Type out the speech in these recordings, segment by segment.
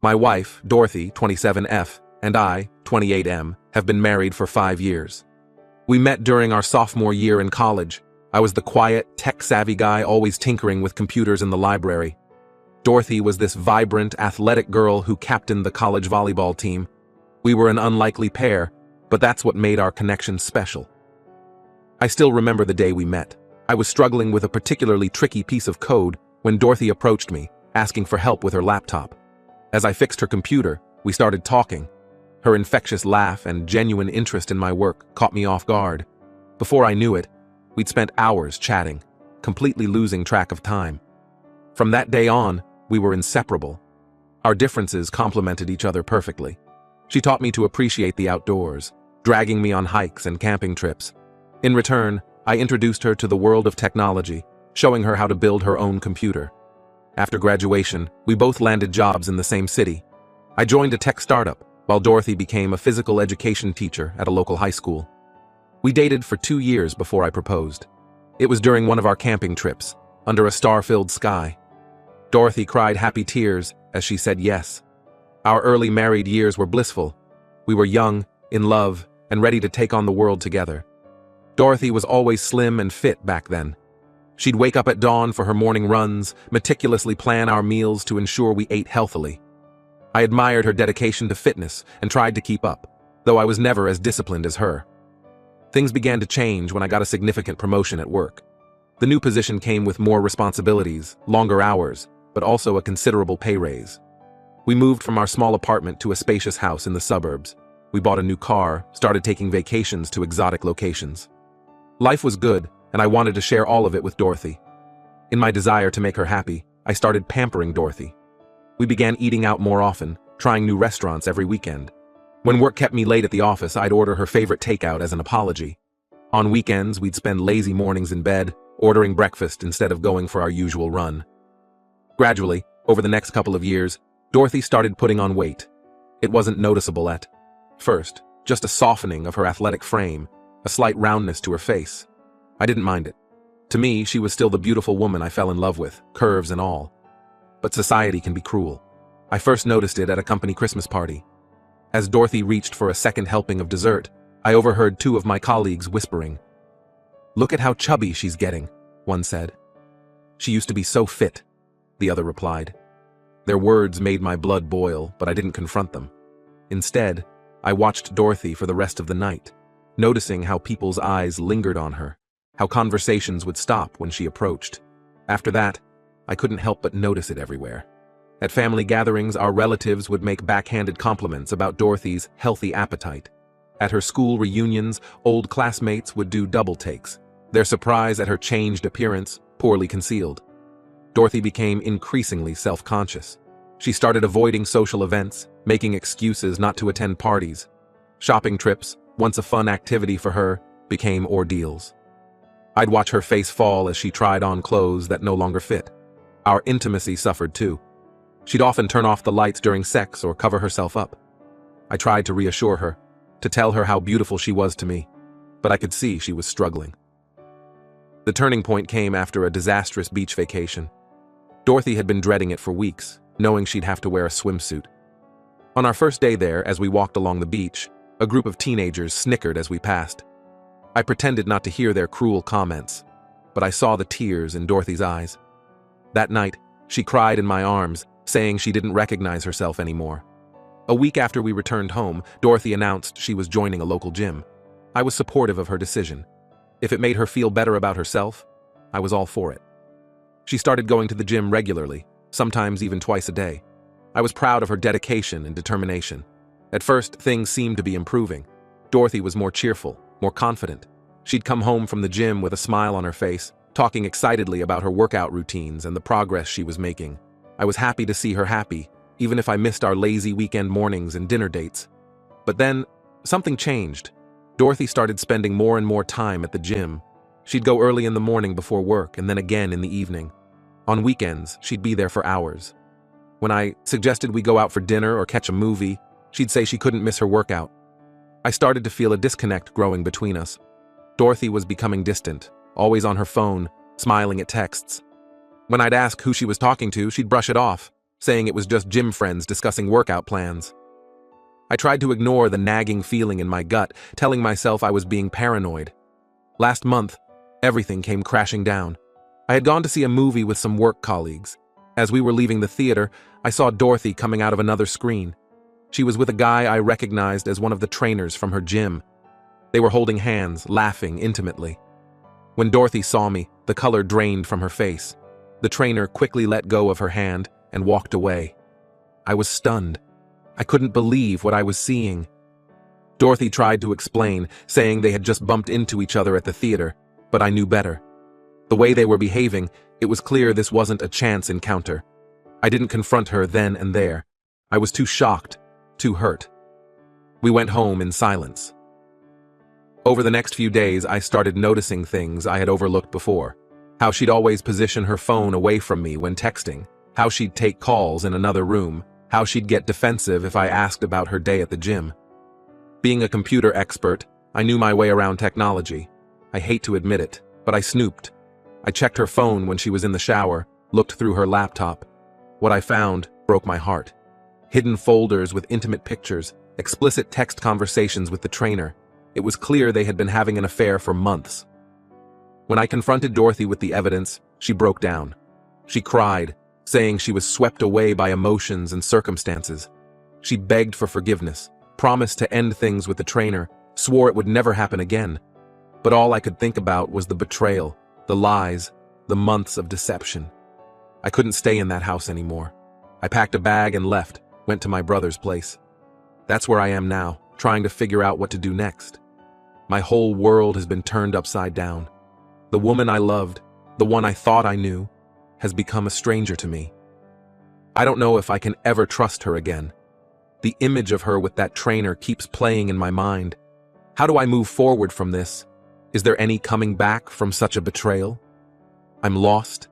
My wife, Dorothy, 27F, and I, 28M, have been married for 5 years. We met during our sophomore year in college. I was the quiet, tech-savvy guy always tinkering with computers in the library. Dorothy was this vibrant, athletic girl who captained the college volleyball team. We were an unlikely pair, but that's what made our connection special. I still remember the day we met. I was struggling with a particularly tricky piece of code when Dorothy approached me, asking for help with her laptop. As I fixed her computer, we started talking. Her infectious laugh and genuine interest in my work caught me off guard. Before I knew it, we'd spent hours chatting, completely losing track of time. From that day on, we were inseparable. Our differences complemented each other perfectly. She taught me to appreciate the outdoors, dragging me on hikes and camping trips. In return, I introduced her to the world of technology, showing her how to build her own computer. After graduation, we both landed jobs in the same city. I joined a tech startup, while Dorothy became a physical education teacher at a local high school. We dated for 2 years before I proposed. It was during one of our camping trips, under a star-filled sky. Dorothy cried happy tears as she said yes. Our early married years were blissful. We were young, in love, and ready to take on the world together. Dorothy was always slim and fit back then. She'd wake up at dawn for her morning runs, meticulously plan our meals to ensure we ate healthily. I admired her dedication to fitness and tried to keep up, though I was never as disciplined as her. Things began to change when I got a significant promotion at work. The new position came with more responsibilities, longer hours, but also a considerable pay raise. We moved from our small apartment to a spacious house in the suburbs. We bought a new car, started taking vacations to exotic locations. Life was good, and I wanted to share all of it with Dorothy. In my desire to make her happy, I started pampering Dorothy. We began eating out more often, trying new restaurants every weekend. When work kept me late at the office, I'd order her favorite takeout as an apology. On weekends, we'd spend lazy mornings in bed, ordering breakfast instead of going for our usual run. Gradually, over the next couple of years, Dorothy started putting on weight. It wasn't noticeable at first, just a softening of her athletic frame, a slight roundness to her face. I didn't mind it. To me, she was still the beautiful woman I fell in love with, curves and all. But society can be cruel. I first noticed it at a company Christmas party. As Dorothy reached for a second helping of dessert, I overheard 2 of my colleagues whispering. "Look at how chubby she's getting," one said. "She used to be so fit," the other replied. Their words made my blood boil, but I didn't confront them. Instead, I watched Dorothy for the rest of the night, noticing how people's eyes lingered on her, how conversations would stop when she approached. After that, I couldn't help but notice it everywhere. At family gatherings, our relatives would make backhanded compliments about Dorothy's healthy appetite. At her school reunions, old classmates would do double takes, their surprise at her changed appearance poorly concealed. Dorothy became increasingly self-conscious. She started avoiding social events, making excuses not to attend parties. Shopping trips, once a fun activity for her, became ordeals. I'd watch her face fall as she tried on clothes that no longer fit. Our intimacy suffered too. She'd often turn off the lights during sex or cover herself up. I tried to reassure her, to tell her how beautiful she was to me, but I could see she was struggling. The turning point came after a disastrous beach vacation. Dorothy had been dreading it for weeks, knowing she'd have to wear a swimsuit. On our first day there, as we walked along the beach, a group of teenagers snickered as we passed. I pretended not to hear their cruel comments, but I saw the tears in Dorothy's eyes. That night, she cried in my arms, saying she didn't recognize herself anymore. A week after we returned home, Dorothy announced she was joining a local gym. I was supportive of her decision. If it made her feel better about herself, I was all for it. She started going to the gym regularly, sometimes even twice a day. I was proud of her dedication and determination. At first, things seemed to be improving. Dorothy was more cheerful, more confident. She'd come home from the gym with a smile on her face, talking excitedly about her workout routines and the progress she was making. I was happy to see her happy, even if I missed our lazy weekend mornings and dinner dates. But then, something changed. Dorothy started spending more and more time at the gym. She'd go early in the morning before work and then again in the evening. On weekends, she'd be there for hours. When I suggested we go out for dinner or catch a movie, she'd say she couldn't miss her workout. I started to feel a disconnect growing between us. Dorothy was becoming distant, always on her phone, smiling at texts. When I'd ask who she was talking to, she'd brush it off, saying it was just gym friends discussing workout plans. I tried to ignore the nagging feeling in my gut, telling myself I was being paranoid. Last month, everything came crashing down. I had gone to see a movie with some work colleagues. As we were leaving the theater, I saw Dorothy coming out of another screen. She was with a guy I recognized as one of the trainers from her gym. They were holding hands, laughing intimately. When Dorothy saw me, the color drained from her face. The trainer quickly let go of her hand and walked away. I was stunned. I couldn't believe what I was seeing. Dorothy tried to explain, saying they had just bumped into each other at the theater, but I knew better. The way they were behaving, it was clear this wasn't a chance encounter. I didn't confront her then and there. I was too shocked, too hurt. We went home in silence. Over the next few days, I started noticing things I had overlooked before. How she'd always position her phone away from me when texting, how she'd take calls in another room, how she'd get defensive if I asked about her day at the gym. Being a computer expert, I knew my way around technology. I hate to admit it, but I snooped. I checked her phone when she was in the shower, looked through her laptop. What I found broke my heart. Hidden folders with intimate pictures, explicit text conversations with the trainer. It was clear they had been having an affair for months. When I confronted Dorothy with the evidence, she broke down. She cried, saying she was swept away by emotions and circumstances. She begged for forgiveness, promised to end things with the trainer, swore it would never happen again. But all I could think about was the betrayal, the lies, the months of deception. I couldn't stay in that house anymore. I packed a bag and left, went to my brother's place. That's where I am now, trying to figure out what to do next. My whole world has been turned upside down. The woman I loved, the one I thought I knew, has become a stranger to me. I don't know if I can ever trust her again. The image of her with that trainer keeps playing in my mind. How do I move forward from this? Is there any coming back from such a betrayal? I'm lost,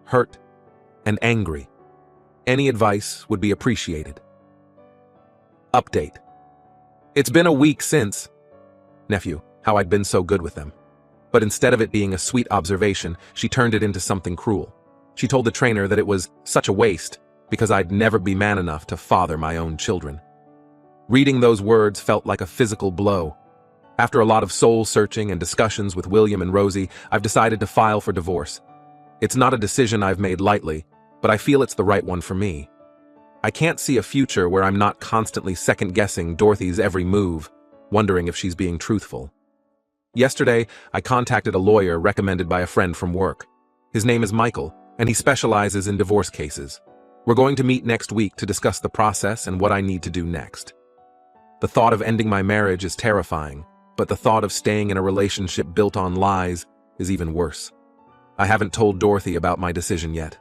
hurt, and angry. Any advice would be appreciated. Update. It's been a week since, nephew, how I'd been so good with them. But instead of it being a sweet observation, she turned it into something cruel. She told the trainer that it was such a waste because I'd never be man enough to father my own children. Reading those words felt like a physical blow. After a lot of soul-searching and discussions with William and Rosie, I've decided to file for divorce. It's not a decision I've made lightly, but I feel it's the right one for me. I can't see a future where I'm not constantly second-guessing Dorothy's every move, wondering if she's being truthful. Yesterday, I contacted a lawyer recommended by a friend from work. His name is Michael, and he specializes in divorce cases. We're going to meet next week to discuss the process and what I need to do next. The thought of ending my marriage is terrifying, but the thought of staying in a relationship built on lies is even worse. I haven't told Dorothy about my decision yet.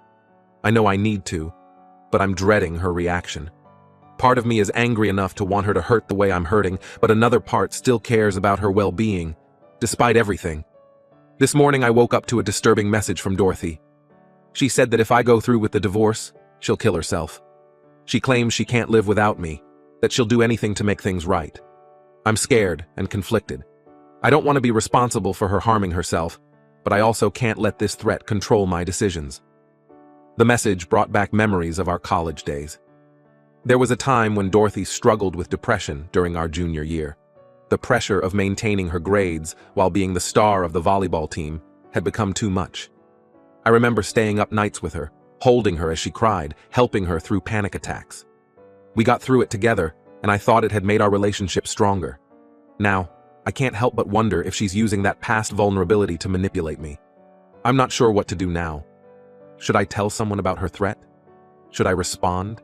I know I need to, but I'm dreading her reaction. Part of me is angry enough to want her to hurt the way I'm hurting, but another part still cares about her well-being, despite everything. This morning I woke up to a disturbing message from Dorothy. She said that if I go through with the divorce, she'll kill herself. She claims she can't live without me, that she'll do anything to make things right. I'm scared and conflicted. I don't want to be responsible for her harming herself, but I also can't let this threat control my decisions. The message brought back memories of our college days. There was a time when Dorothy struggled with depression during our junior year. The pressure of maintaining her grades while being the star of the volleyball team had become too much. I remember staying up nights with her, holding her as she cried, helping her through panic attacks. We got through it together, and I thought it had made our relationship stronger. Now, I can't help but wonder if she's using that past vulnerability to manipulate me. I'm not sure what to do now. Should I tell someone about her threat? Should I respond?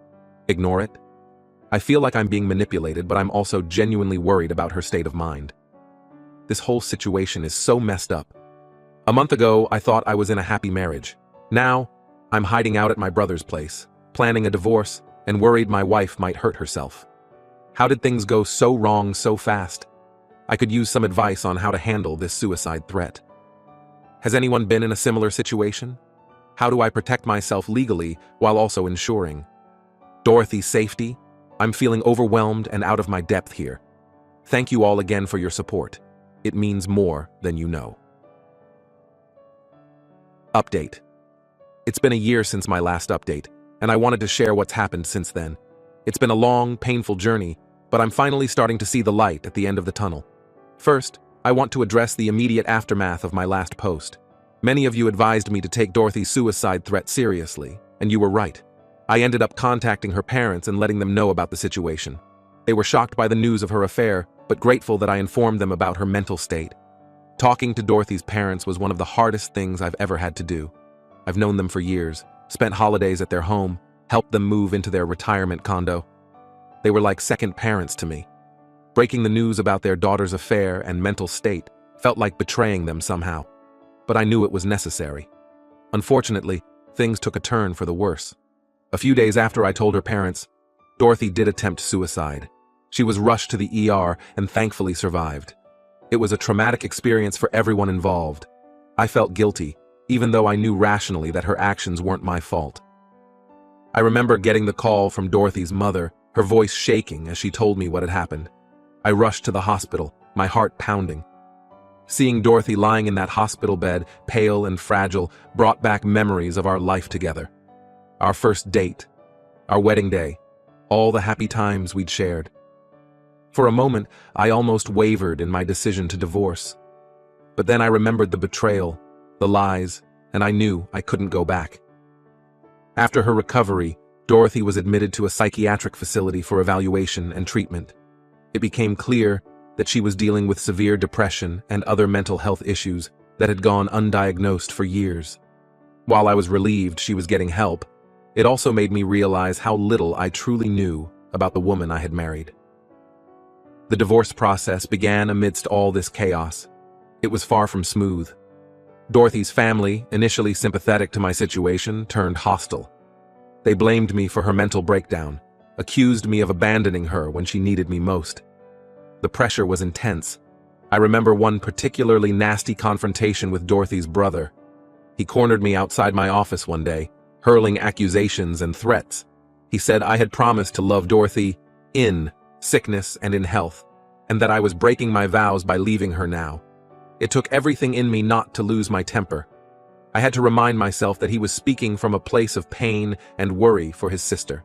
Ignore it? I feel like I'm being manipulated, but I'm also genuinely worried about her state of mind. This whole situation is so messed up. A month ago, I thought I was in a happy marriage. Now, I'm hiding out at my brother's place, planning a divorce, and worried my wife might hurt herself. How did things go so wrong so fast? I could use some advice on how to handle this suicide threat. Has anyone been in a similar situation? How do I protect myself legally while also ensuring Dorothy's safety? I'm feeling overwhelmed and out of my depth here. Thank you all again for your support. It means more than you know. Update. It's been a year since my last update. and I wanted to share what's happened since then. It's been a long, painful journey, but I'm finally starting to see the light at the end of the tunnel. First, I want to address the immediate aftermath of my last post. Many of you advised me to take Dorothy's suicide threat seriously, and you were right. I ended up contacting her parents and letting them know about the situation. They were shocked by the news of her affair, but grateful that I informed them about her mental state. Talking to Dorothy's parents was one of the hardest things I've ever had to do. I've known them for years, spent holidays at their home, helped them move into their retirement condo. They were like second parents to me. Breaking the news about their daughter's affair and mental state felt like betraying them somehow, but I knew it was necessary. Unfortunately, things took a turn for the worse. A few days after I told her parents, Dorothy did attempt suicide. She was rushed to the ER and thankfully survived. It was a traumatic experience for everyone involved. I felt guilty, even though I knew rationally that her actions weren't my fault. I remember getting the call from Dorothy's mother, her voice shaking as she told me what had happened. I rushed to the hospital, my heart pounding. Seeing Dorothy lying in that hospital bed, pale and fragile, brought back memories of our life together. Our first date, our wedding day, all the happy times we'd shared. For a moment, I almost wavered in my decision to divorce. But then I remembered the betrayal, the lies, and I knew I couldn't go back. After her recovery, Dorothy was admitted to a psychiatric facility for evaluation and treatment. It became clear that she was dealing with severe depression and other mental health issues that had gone undiagnosed for years. While I was relieved she was getting help, it also made me realize how little I truly knew about the woman I had married. The divorce process began amidst all this chaos. It was far from smooth. Dorothy's family, initially sympathetic to my situation, turned hostile. They blamed me for her mental breakdown, accused me of abandoning her when she needed me most. The pressure was intense. I remember one particularly nasty confrontation with Dorothy's brother. He cornered me outside my office one day, hurling accusations and threats. He said I had promised to love Dorothy in sickness and in health, and that I was breaking my vows by leaving her now. It took everything in me not to lose my temper. I had to remind myself that he was speaking from a place of pain and worry for his sister.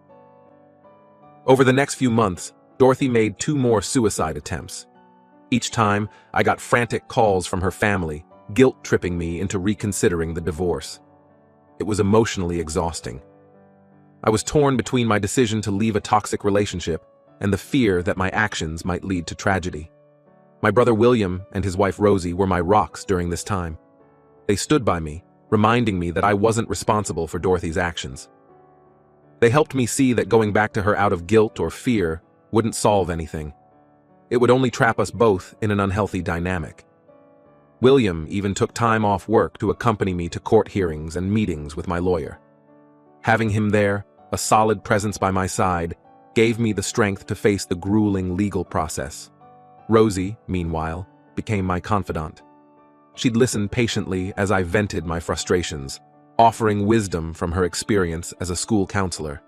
Over the next few months, Dorothy made 2 more suicide attempts. Each time, I got frantic calls from her family, guilt-tripping me into reconsidering the divorce. It was emotionally exhausting. I was torn between my decision to leave a toxic relationship and the fear that my actions might lead to tragedy. My brother William and his wife Rosie were my rocks during this time. They stood by me, reminding me that I wasn't responsible for Dorothy's actions. They helped me see that going back to her out of guilt or fear wouldn't solve anything. It would only trap us both in an unhealthy dynamic. William even took time off work to accompany me to court hearings and meetings with my lawyer. Having him there, a solid presence by my side, gave me the strength to face the grueling legal process. Rosie, meanwhile, became my confidant. She'd listen patiently as I vented my frustrations, offering wisdom from her experience as a school counselor.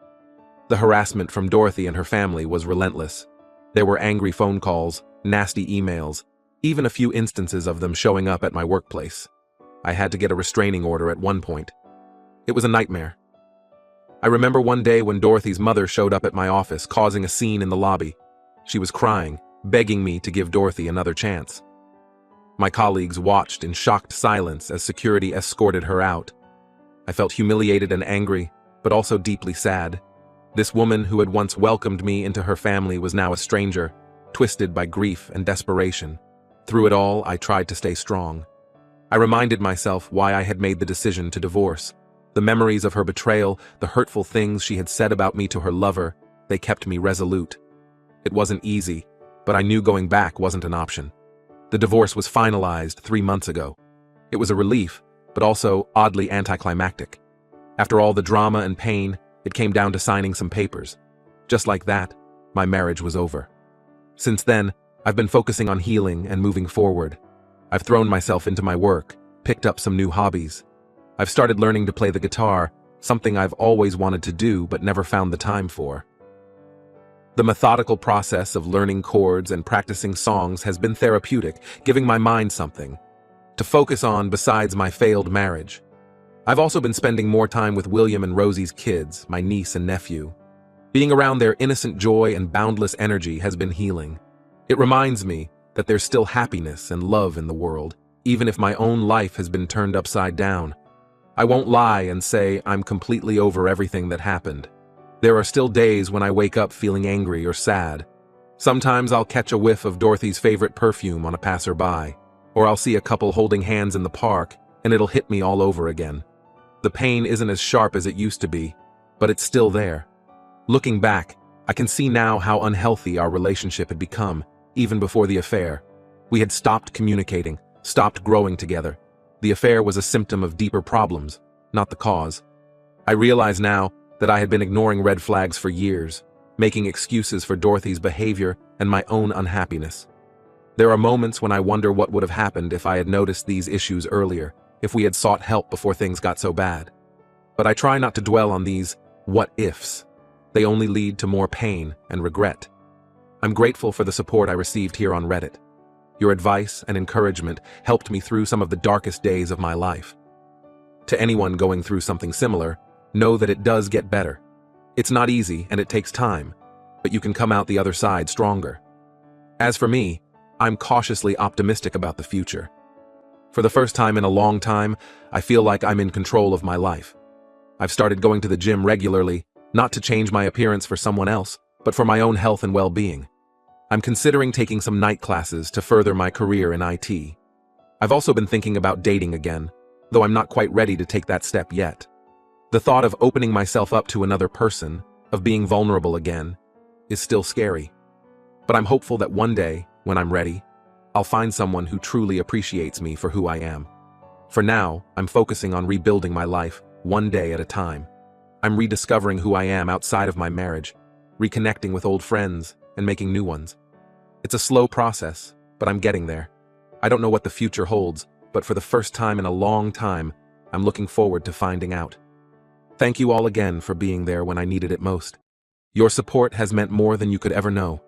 The harassment from Dorothy and her family was relentless. There were angry phone calls, nasty emails, even a few instances of them showing up at my workplace. I had to get a restraining order at one point. It was a nightmare. I remember one day when Dorothy's mother showed up at my office, causing a scene in the lobby. She was crying, begging me to give Dorothy another chance. My colleagues watched in shocked silence as security escorted her out. I felt humiliated and angry, but also deeply sad. This woman who had once welcomed me into her family was now a stranger, twisted by grief and desperation. Through it all, I tried to stay strong. I reminded myself why I had made the decision to divorce. The memories of her betrayal, the hurtful things she had said about me to her lover, they kept me resolute. It wasn't easy, but I knew going back wasn't an option. The divorce was finalized 3 months ago. It was a relief, but also oddly anticlimactic. After all the drama and pain, it came down to signing some papers. Just like that, my marriage was over. Since then, I've been focusing on healing and moving forward. I've thrown myself into my work, picked up some new hobbies. I've started learning to play the guitar, something I've always wanted to do but never found the time for. The methodical process of learning chords and practicing songs has been therapeutic, giving my mind something to focus on besides my failed marriage. I've also been spending more time with William and Rosie's kids, my niece and nephew. Being around their innocent joy and boundless energy has been healing. It reminds me that there's still happiness and love in the world, even if my own life has been turned upside down. I won't lie and say I'm completely over everything that happened. There are still days when I wake up feeling angry or sad. Sometimes I'll catch a whiff of Dorothy's favorite perfume on a passerby, or I'll see a couple holding hands in the park, and it'll hit me all over again. The pain isn't as sharp as it used to be, but it's still there. Looking back, I can see now how unhealthy our relationship had become, even before the affair. We had stopped communicating, stopped growing together. The affair was a symptom of deeper problems, not the cause. I realize now that I had been ignoring red flags for years, making excuses for Dorothy's behavior and my own unhappiness. There are moments when I wonder what would have happened if I had noticed these issues earlier, if we had sought help before things got so bad. But I try not to dwell on these what-ifs. They only lead to more pain and regret. I'm grateful for the support I received here on Reddit. Your advice and encouragement helped me through some of the darkest days of my life. To anyone going through something similar, know that it does get better. It's not easy and it takes time, but you can come out the other side stronger. As for me, I'm cautiously optimistic about the future. For the first time in a long time, I feel like I'm in control of my life. I've started going to the gym regularly, not to change my appearance for someone else, but for my own health and well-being. I'm considering taking some night classes to further my career in IT. I've also been thinking about dating again, though I'm not quite ready to take that step yet. The thought of opening myself up to another person, of being vulnerable again, is still scary. But I'm hopeful that one day, when I'm ready, I'll find someone who truly appreciates me for who I am. For now, I'm focusing on rebuilding my life, one day at a time. I'm rediscovering who I am outside of my marriage, reconnecting with old friends, and making new ones. It's a slow process, but I'm getting there. I don't know what the future holds, but for the first time in a long time, I'm looking forward to finding out. Thank you all again for being there when I needed it most. Your support has meant more than you could ever know.